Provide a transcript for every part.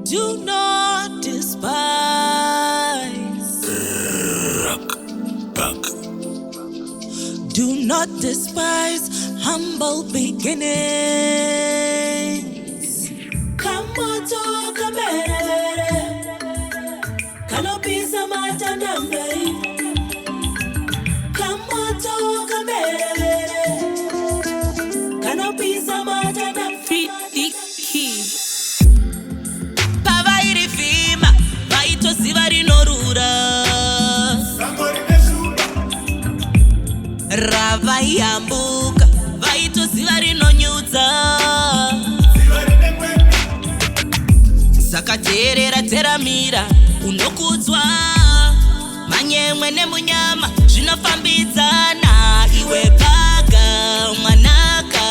Do not despise. Do not despise humble beginnings. Kamoto kamere, kanopisa matandambe. Kamoto kamere, kanopisa matandambe. Pavairi fima, vaito zivari norura. Rava yambuka, vaito zivari nonyudza. Sakaterera teramira, unokudzwa. Manyemwe nemunyama, zvinofambidzana. Iwe Bagga, mwanaka.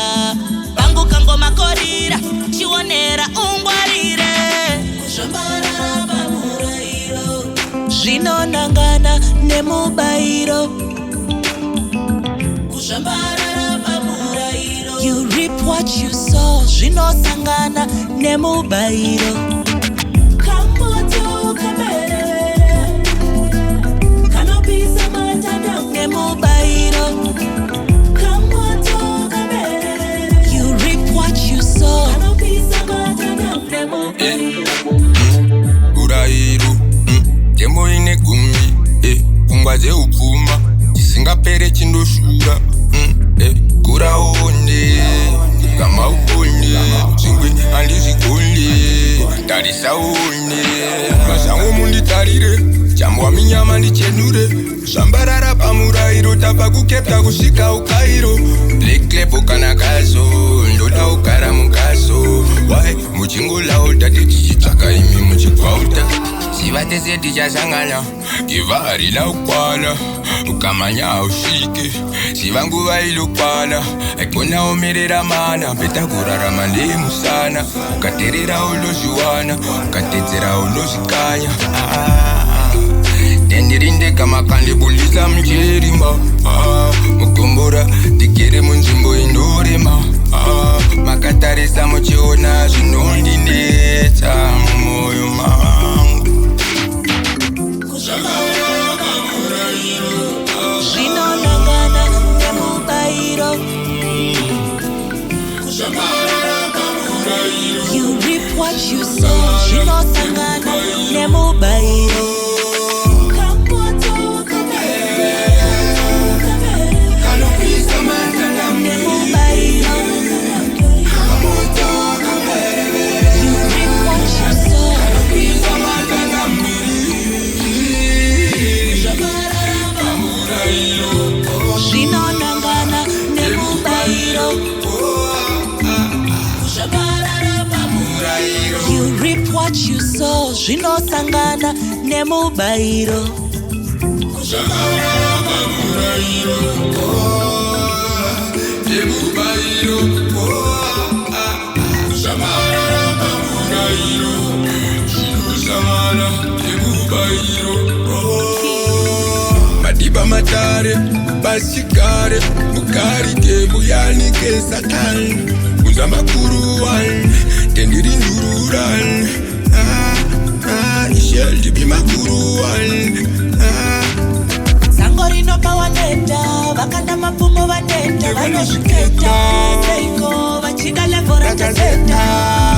Banguka ngoma korira, chionera ungwarire. Kushambara pamurairo, zvinonangana nemubairo. You reap what you sow, zvinosangana nemubairo. Kamoto kamere, kanopisa matandambe. Nemubairo. Kamoto kamere, you reap what you sow, kanopisa matandambe. Nemubairo. Urairo, demo ine gumi, kungwaze upfuma, isingapere chindoshura. Kuraone, kama upone, chingwe andizikole, tarisaone. Masango mundi tarire, chambwa minyama ndichenure. Shambarara pamurairo, tapa kukepta kusika ukairo. Leklepo kanakazo, ndoda ukara mukazo. Wai, muchingola utate tichitaka imi muchikwauta. Sivate seti chasangana, kivari la ukwana. Ukamanya ushike, sivangu vailukwana. Ekona omerera mana, beta kurarama ndemu sana. Ukaterera ulojuwana, ukatedzera ulozikanya. Tendirinde kama kandibuliza mjerima. Mukombora, tikere munzimbo indorema. Makatarisa muchiona, zvinondinetsa mumoyo mangu. Zvinonangana nemubairo. You reap what you sow, zvinosangana nemubairo. Kamoto kamere, kanopisa matandambe. Nemubairo. Kamoto kamere, you reap what you sow, kanopisa matandambe. Zvinonangana nemubairo. You reap what you sow, zvinosangana nemubairo. Madiba matare, basikare, mukarike, buyanike satan. Uzama kuruan, tendiri nururan. Ishel be makuruan. Sangorino pawaneta, vakanda mapumo vaneta, vanoshiketa, seiko, vachida levora chazeta.